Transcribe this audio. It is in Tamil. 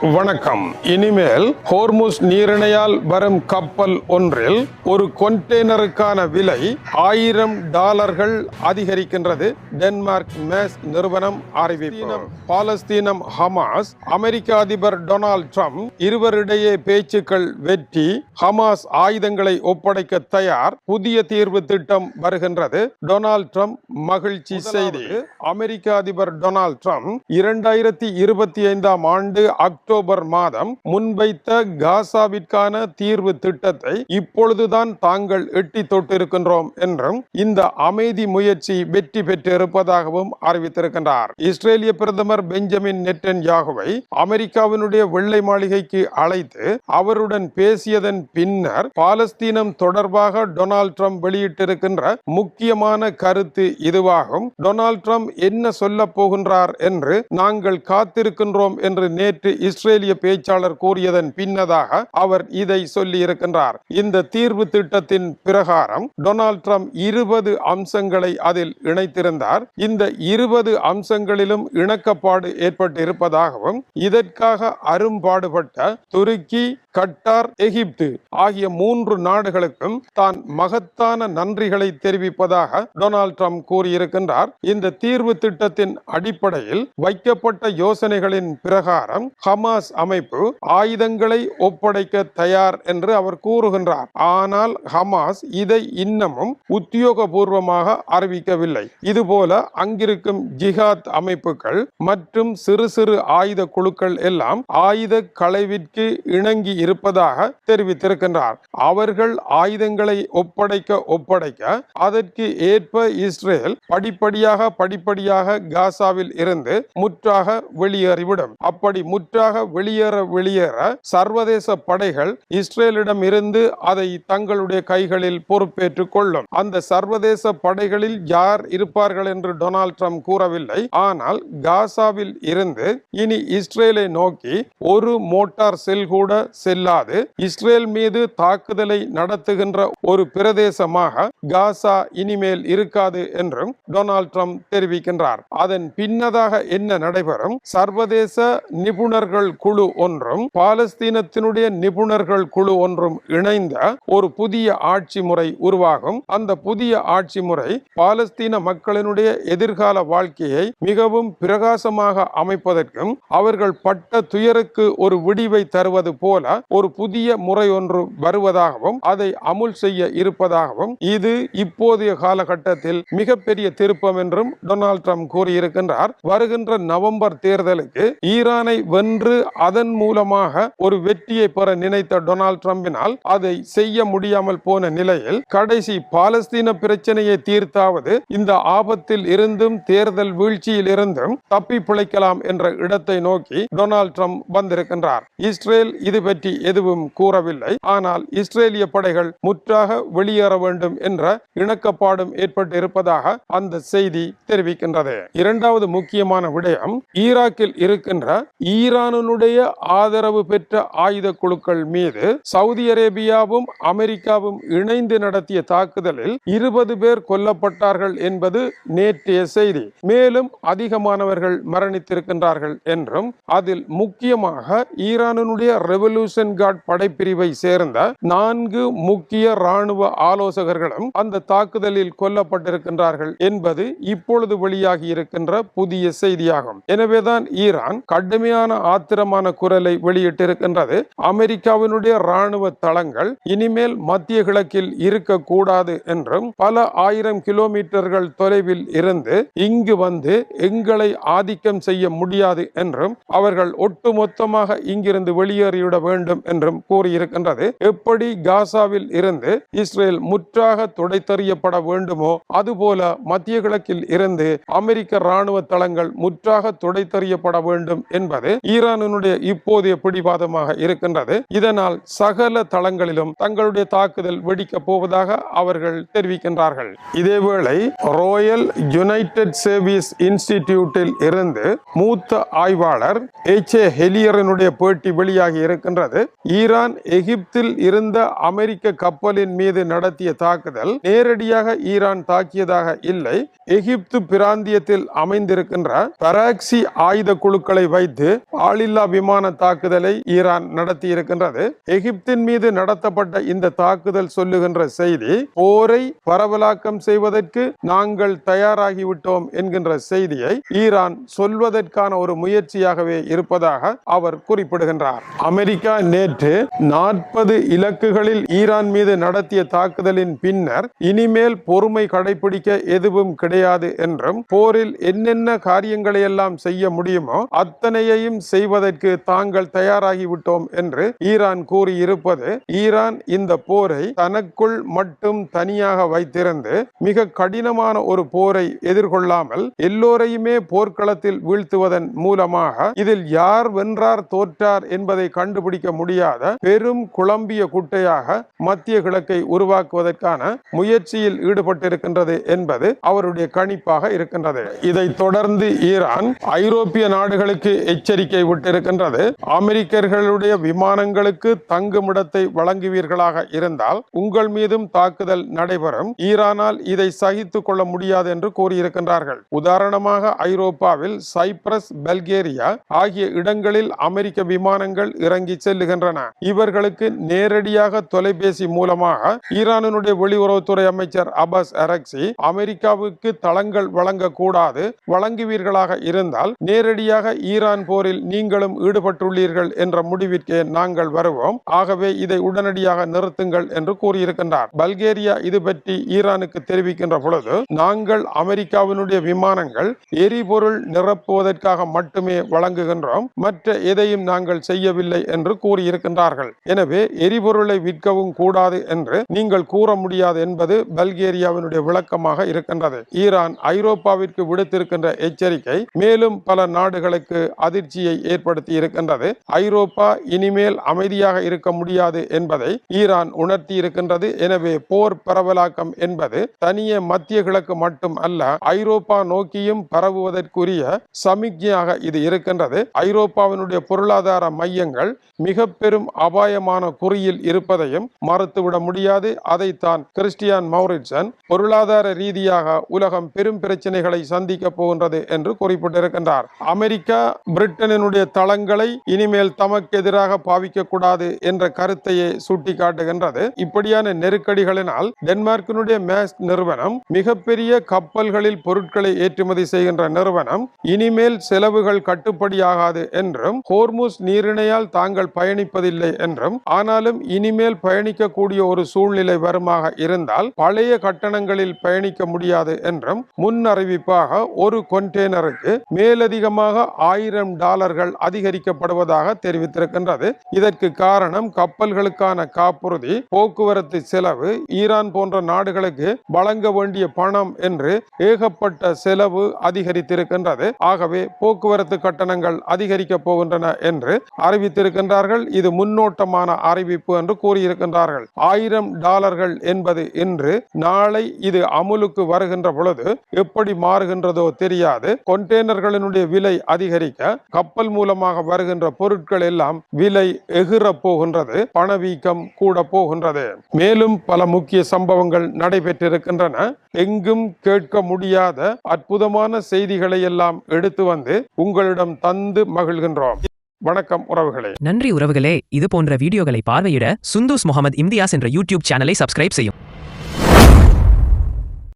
வணக்கம். இனிமேல் ஹோர்முஸ் நீரிணையால் வரும் கப்பல் ஒன்றில் ஒரு கொண்டெய்னருக்கான விலை $1000 அதிகரிக்கின்றது. டென்மார்க் மேஸ் நிறுவனம் அறிவிப்பு. பாலஸ்தீனம் ஹமாஸ் அமெரிக்க அதிபர் டொனால்ட் ட்ரம்ப் இருவரிடையே பேச்சுக்கள் வெற்றி. ஹமாஸ் ஆயுதங்களை ஒப்படைக்க தயார். புதிய தீர்வு திட்டம் வருகின்றது. டொனால்ட் ட்ரம்ப் மகிழ்ச்சி செய்தி. அமெரிக்க அதிபர் டொனால்ட் ட்ரம்ப் 2025 ஆண்டு அக்டோபர் மாதம் முன்வைத்த காசாவிற்கான தீர்வு திட்டத்தை இப்பொழுதுதான் தாங்கள் எட்டி தொட்டிருக்கின்றோம் என்றும் இந்த அமைதி முயற்சி வெற்றி பெற்றிருப்பதாகவும் அறிவித்திருக்கின்றார். இஸ்ரேலிய பிரதமர் பெஞ்சமின் நெட்டன்யாகுவை அமெரிக்காவினுடைய வெள்ளை மாளிகைக்கு அழைத்து அவருடன் பேசியதன் பின்னர் பாலஸ்தீனம் தொடர்பாக டொனால்ட் ட்ரம்ப் வெளியிட்டிருக்கின்ற முக்கியமான கருத்து இதுவாகும். டொனால்ட் ட்ரம்ப் என்ன சொல்ல போகின்றார் என்று நாங்கள் காத்திருக்கின்றோம் என்று நேற்று இஸ்ரேலிய பேச்சாளர் கூறியதன் பின்னதாக அவர் இதை சொல்லி இருக்கின்றார். இந்த தீர்வு திட்டத்தின் பிரகாரம் டொனால்ட் ட்ரம்ப் 20 அம்சங்களை அதில் இணைத்திருந்தார். இந்த 20 அம்சங்களிலும் இணக்கப்பாடு ஏற்பட்டிருப்பதாகவும் இதற்காக அரும்பாடுபட்ட துருக்கி, கட்டார், எகிப்து ஆகிய 3 நாடுகளுக்கும் தான் மகத்தான நன்றிகளை தெரிவிப்பதாக டொனால்ட் ட்ரம்ப் கூறியிருக்கின்றார். இந்த தீர்வு திட்டத்தின் அடிப்படையில் வைக்கப்பட்ட யோசனைகளின் பிரகாரம் ஹமாஸ் அமைப்பு ஆயுதங்களை ஒப்படைக்க தயார் என்று அவர் கூறுகின்றார். ஆனால் ஹமாஸ் இதை இன்னமும் உத்தியோகபூர்வமாக அறிவிக்கவில்லை. இதுபோல அங்கிருக்கும் ஜிஹாத் அமைப்புகள் மற்றும் சிறு சிறு ஆயுத குழுக்கள் எல்லாம் ஆயுத களைவிற்கு இணங்கி இருப்பதாக தெரிவித்திருக்கின்றார். அவர்கள் ஆயுதங்களை ஒப்படைக்க அதற்கு ஏற்ப இஸ்ரேல் படிப்படியாக காசாவில் இருந்து முற்றாக வெளியேறிவிடும். அப்படி முற்றாக வெளியேற சர்வதேச படைகள் இஸ்ரேலிடம் இருந்து அதை தங்களுடைய கைகளில் பொறுப்பேற்றுக் கொள்ளும். அந்த சர்வதேச படைகளில் யார் இருப்பார்கள் என்று டொனால்ட் ட்ரம்ப் கூறவில்லை. ஆனால் காசாவில் இருந்து இனி இஸ்ரேலை நோக்கி ஒரு மோட்டார் செல் கூட செல்லாது இஸ்ரேல் மீது தாக்குதலை நடத்துகின்ற ஒரு பிரதேசமாக காசா இனிமேல் இருக்காது என்றும் டொனால்ட் ட்ரம்ப் தெரிவிக்கின்றார். அதன் பின்னதாக என்ன நடைபெறும்? சர்வதேச நிபுணர்கள் குழு ஒன்றும் பாலஸ்தீனத்தினுடைய நிபுணர்கள் குழு ஒன்றும் இணைந்த ஒரு புதிய ஆட்சி முறை உருவாகும். அந்த புதிய ஆட்சி முறை பாலஸ்தீன மக்களினுடைய எதிர்கால வாழ்க்கையை மிகவும் பிரகாசமாக அமைப்பதற்கும் அவர்கள் பட்ட துயருக்கு ஒரு விடிவை தருவது போல ஒரு புதிய முறை ஒன்று வருவதாகவும் அதை அமுல் செய்ய இருப்பதாகவும் இது இப்போதைய காலகட்டத்தில் மிகப்பெரிய திருப்பம் என்றும் டொனால்ட் ட்ரம்ப் கூறியிருக்கின்றார். வருகின்ற நவம்பர் தேர்தலுக்கு ஈரானை வென்று அதன் மூலமாக ஒரு வெற்றியை பெற நினைத்த டொனால்ட் ட்ரம்பினால் அதை செய்ய முடியாமல் போன நிலையில் கடைசி பாலஸ்தீன பிரச்சனையை தீர்த்தாவது இந்த ஆபத்தில் இருந்தும் தேர்தல் வீழ்ச்சியில் இருந்தும் தப்பி பிழைக்கலாம் என்ற இடத்தை நோக்கி டொனால்ட் ட்ரம்ப் வந்திருக்கின்றார். இஸ்ரேல் இது பற்றி எதுவும் கூறவில்லை. ஆனால் இஸ்ரேலிய படைகள் முற்றாக வெளியேற வேண்டும் என்ற இணக்கப்பாடும் ஏற்பட்டு இருப்பதாக அந்த செய்தி தெரிவிக்கின்றது. இரண்டாவது முக்கியமான விடயம், ஈராக்கில் இருக்கின்ற ஈரானுடைய ஆதரவு பெற்ற ஆயுத குழுக்கள் மீது சவுதி அரேபியாவும் அமெரிக்காவும் இணைந்து நடத்திய தாக்குதலில் 20 பேர் கொல்லப்பட்டார்கள் என்பது நேற்றைய செய்தி. மேலும் அதிகமானவர்கள் மரணித்திருக்கின்றார்கள் என்றும் அதில் முக்கியமாக ஈரானுடைய ரெவல்யூஷன் கார்ட் படைப்பிரிவை சேர்ந்த 4 முக்கிய ராணுவ ஆலோசகர்களும் அந்த தாக்குதலில் கொல்லப்பட்டிருக்கின்றார்கள் என்பது இப்பொழுது வெளியாகி இருக்கின்ற புதிய செய்தியாகும். எனவேதான் ஈரான் கடுமையான ஆத்திரமான குரலை வெளியிட்டிருக்கின்றது. அமெரிக்காவினுடைய ராணுவ தளங்கள் இனிமேல் மத்திய கிழக்கில் இருக்கக்கூடாது என்றும் பல ஆயிரம் கிலோமீட்டர்கள் தொலைவில் இருந்து இங்கு வந்து எங்களை ஆதிக்கம் செய்ய முடியாது என்றும் அவர்கள் ஒட்டுமொத்தமாக இங்கிருந்து வெளியேறிவிட வேண்டும் என்றும் கூறியிருக்கின்றது. எப்படி காசாவில் இருந்து இஸ்ரேல் முற்றாக துடைத்தறியப்பட வேண்டுமோ அதுபோல மத்திய கிழக்கில் இருந்து அமெரிக்க ராணுவ தளங்கள் முற்றாக துடைத்தறியப்பட வேண்டும் என்பது ஈரானுடைய இப்போதைய பிடிவாதமாக இருக்கின்றது. இதனால் சகல தளங்களிலும் தங்களுடைய தாக்குதல் வெடிக்கப் போவதாக அவர்கள் தெரிவிக்கின்றார்கள். இதேவேளை ராயல் யுனைடெட் சர்வீஸ் இன்ஸ்டிடியூட்டில் இருந்து மூத்த ஆய்வாளர் H.A. ஹெலியரனுடைய பேட்டி வெளியாகி இருக்கின்றது. ஈரான் எகிப்தில் இருந்த அமெரிக்க கப்பலின் மீது நடத்திய தாக்குதல் நேரடியாக ஈரான் தாக்கியதாக இல்லை. எகிப்து பிராந்தியத்தில் அமைந்திருக்கின்ற பராக்சி ஆயுத குழுக்களை வைத்து ஆளில்லா ஆளில்லா விமான தாக்குதலை ஈரான் நடத்தி இருக்கின்றது. எகிப்தின் மீது நடத்தப்பட்ட இந்த தாக்குதல் சொல்லுகின்ற செய்தி, போரை பரவலாக்கம் செய்வதற்கு நாங்கள் தயாராகிவிட்டோம் என்கின்ற செய்தியை ஈரான் சொல்வதற்கான ஒரு முயற்சியாகவே இருப்பதாக அவர் குறிப்பிடுகின்றார். அமெரிக்கா நேற்று 40 இலக்குகளில் ஈரான் மீது நடத்திய தாக்குதலின் பின்னர் இனிமேல் பொறுமை கடைபிடிக்க எதுவும் கிடையாது என்றும், போரில் என்னென்ன காரியங்களை எல்லாம் செய்ய முடியுமோ அத்தனையையும் செய்வதற்கு தாங்கள் தயாராகிவிட்டோம் என்று ஈரான் கூறியிருப்பது, ஈரான் இந்த போரை தனக்குள் மட்டும் தனியாக வைத்திருந்து மிக கடினமான ஒரு போரை எதிர்கொள்ளாமல் எல்லோரையுமே போர்க்களத்தில் வீழ்த்துவதன் மூலமாக இதில் யார் வென்றார் தோற்றார் என்பதை கண்டுபிடிக்க முடியாத பெரும் குழம்பிய குட்டையாக மத்திய கிழக்கை உருவாக்குவதற்கான முயற்சியில் ஈடுபட்டிருக்கின்றது என்பது அவருடைய கணிப்பாக இருக்கின்றது. இதைத் தொடர்ந்து ஈரான் ஐரோப்பிய நாடுகளுக்கு எச்சரிக்கை விட்டிருக்கின்றது. அமெரிக்கர்களுடைய விமானங்களுக்கு தங்குமிடத்தை வழங்குவீர்களாக இருந்தால் உங்கள் மீதும் தாக்குதல் நடைபெறும். ஈரானால் இதை சகித்துக் கொள்ள முடியாது என்று கூறியிருக்கின்றார்கள். உதாரணமாக ஐரோப்பாவில் சைப்ரஸ், பல்கேரியா ஆகிய இடங்களில் அமெரிக்க விமானங்கள் இறங்கி செல்லுகின்றன. இவர்களுக்கு நேரடியாக தொலைபேசி மூலமாக ஈரானுடைய வெளியுறவுத்துறை அமைச்சர் அப்பாஸ் அரக்சி, அமெரிக்காவுக்கு தளங்கள் வழங்கக்கூடாது, வழங்குவீர்களாக இருந்தால் நேரடியாக ஈரான் போரில் நீங்களும் ஈடுபட்டுள்ளீர்கள் என்ற முடிவிற்கே நாங்கள் வருவோம். ஆகவே இதை உடனடியாக நிறுத்துங்கள் என்று கூறியிருக்கின்றார். பல்கேரியா இது பற்றி ஈரானுக்கு தெரிவிக்கின்ற பொழுது, நாங்கள் அமெரிக்காவினுடைய விமானங்கள் எரிபொருள் நிரப்புவதற்காக மட்டுமே வழங்குகின்றோம், மற்ற எதையும் நாங்கள் செய்யவில்லை என்று கூறியிருக்கின்றார்கள். எனவே எரிபொருளை விற்கவும் கூடாது என்று நீங்கள் கூற முடியாது என்பது பல்கேரியாவினுடைய விளக்கமாக இருக்கின்றது. ஈரான் ஐரோப்பாவிற்கு விடுத்திருக்கின்ற எச்சரிக்கை மேலும் பல நாடுகளுக்கு அதிர்ச்சியை ஏற்படுத்தி இருக்கின்றது. ஐரோப்பா இனிமேல் அமைதியாக இருக்க முடியாது என்பதை ஈரான் உணர்த்தி இருக்கின்றது. எனவே போர் பரவலாக்கம் என்பது தனியே மத்திய கிழக்கு மட்டும் அல்ல, ஐரோப்பா நோக்கியும் பரவுவதற்குரிய சமிக்ஞையாக இது இருக்கின்றது. ஐரோப்பாவினுடைய பொருளாதார மையங்கள் மிக பெரும் அபாயமான குறியில் இருப்பதையும் மறுத்துவிட முடியாது. அதைத்தான் கிறிஸ்டியான் மௌரிட்சன் பொருளாதார ரீதியாக உலகம் பெரும் பிரச்சனைகளை சந்திக்க போகின்றது என்று குறிப்பிட்டிருக்கின்றார். அமெரிக்கா பிரிட்டனினுடைய தளங்களை இனிமேல் தமக்கு எதிராக பாவிக்க கூடாது என்ற கருத்தையே சுட்டிக்காட்டுகின்றது. இப்படியான நெருக்கடிகளினால் டென்மார்க்கினுடைய மேஸ்ட் நிறுவனம், மிகப்பெரிய கப்பல்களில் பொருட்களை ஏற்றுமதி செய்கின்ற நிறுவனம், இனிமேல் செலவுகள் கட்டுப்படியாகாது என்றும், ஹோர்முஸ் நீரிணையால் தாங்கள் பயணிப்பதில்லை என்றும், ஆனாலும் இனிமேல் பயணிக்கக்கூடிய ஒரு சூழ்நிலை வருமாக இருந்தால் பழைய கட்டணங்களில் பயணிக்க முடியாது என்றும் முன் அறிவிப்பாக ஒரு கொண்டெய்னருக்கு மேலதிகமாக $1000 அதிகரிக்கப்படுவதாக தெரிவித்திருக்கின்றது. இதற்கு காரணம் கப்பல்களுக்கான காப்புறுதி, போக்குவரத்து செலவு, ஈரான் போன்ற நாடுகளுக்கு வழங்க வேண்டிய பணம் என்று ஏகப்பட்ட செலவு அதிகரித்திருக்கின்றது. ஆகவே போக்குவரத்து கட்டணங்கள் அதிகரிக்க போகின்றன என்று அறிவித்திருக்கின்றார்கள். இது முன்னோட்டமான அறிவிப்பு என்று கூறியிருக்கின்றார்கள். $1000 என்பது இன்று, நாளை இது அமுலுக்கு வருகின்ற பொழுது எப்படி மாறுகின்றதோ தெரியாது. கொண்டெய்னர்களினுடைய விலை அதிகரிக்க கப்பல் மூலமாக வருகின்ற பொருட்கள் எல்லாம் விலை எகிற போகின்றது, பணவீக்கம் கூட போகின்றது. மேலும் பல முக்கிய சம்பவங்கள் நடைபெற்றிருக்கின்றன. எங்கும் கேட்க முடியாத அற்புதமான செய்திகளை எல்லாம் எடுத்து வந்து உங்களிடம் தந்து மகிழ்கின்றோம். வணக்கம் உறவுகளே. நன்றி உறவுகளே. இது போன்ற வீடியோகளை பார்வையிட சுந்தூஸ் முகமது இம்தியாஸ் என்ற யூடியூப் சேனலை சப்ஸ்கிரைப் செய்யும்.